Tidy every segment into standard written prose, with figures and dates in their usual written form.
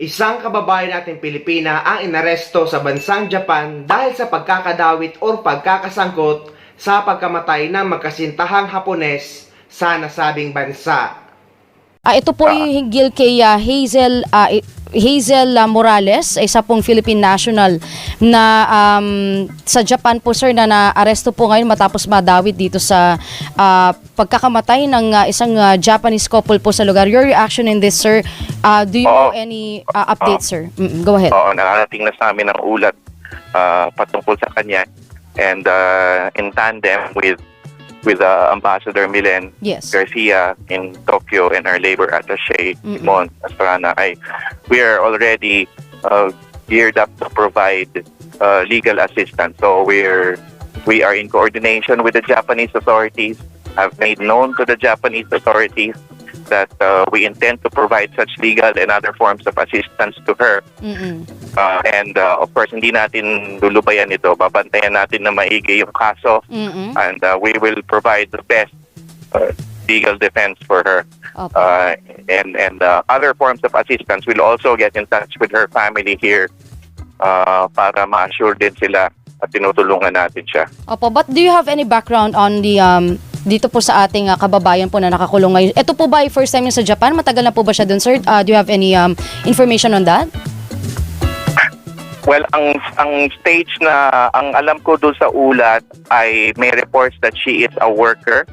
Isang kababayan nating Pilipina ang inaresto sa bansang Japan dahil sa pagkakadawit o pagkakasangkot sa pagkamatay ng magkasintahang Hapones sa nasabing bansa. Ito po yung hinggil kay Hazel Morales, isa pong Philippine national na sa Japan po sir na naaresto po ngayon matapos madawit dito sa pagkakamatay ng isang Japanese couple po sa lugar. Your reaction in this sir? Do you know any update sir? Go ahead. Oo, nakarating na sa amin ang ulat patungkol sa kanya and in tandem with Ambassador Milen Garcia in Tokyo and our labor attaché Mon Astrana, we are already geared up to provide legal assistance. So we are in coordination with the Japanese authorities, have made known to the Japanese authorities that we intend to provide such legal and other forms of assistance to her. And of course, hindi natin lulubayan ito. Babantayan natin na maigi yung kaso. And we will provide the best legal defense for her. And other forms of assistance. We'll also get in touch with her family here para ma-assure din sila at tinutulungan natin siya. Opo, but do you have any background on the dito po sa ating kababayan po na nakakulong ngayon? Ito po ba yung first time niya sa Japan? Matagal na po ba siya dun, sir? Do you have any information on that? Well, ang stage na, ang alam ko doon sa ulat ay may reports that she is a worker.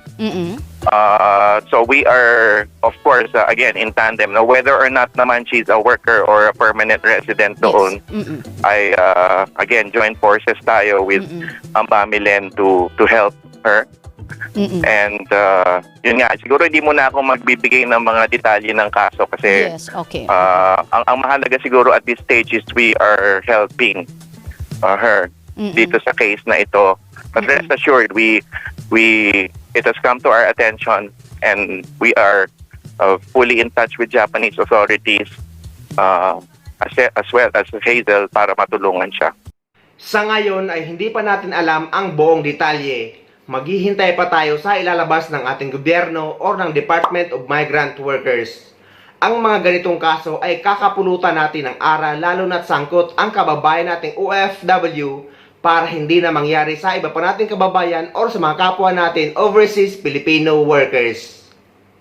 So we are, of course, again, in tandem. Now, whether or not naman she's a worker or a permanent resident doon, I, again, join forces tayo with Ambamilen to help her. And yun nga, siguro hindi muna ako magbibigay ng mga detalye ng kaso kasi ang mahalaga siguro at this stage is we are helping her dito sa case na ito. But rest assured, it has come to our attention and we are fully in touch with Japanese authorities as well as Hazel para matulungan siya. Sa ngayon ay hindi pa natin alam ang buong detalye. Maghihintay pa tayo sa ilalabas ng ating gobyerno o ng Department of Migrant Workers. Ang mga ganitong kaso ay kakapulutan natin ng aral lalo na't sangkot ang kababayan nating OFW para hindi na mangyari sa iba pa nating kababayan o sa mga kapwa natin overseas Filipino workers.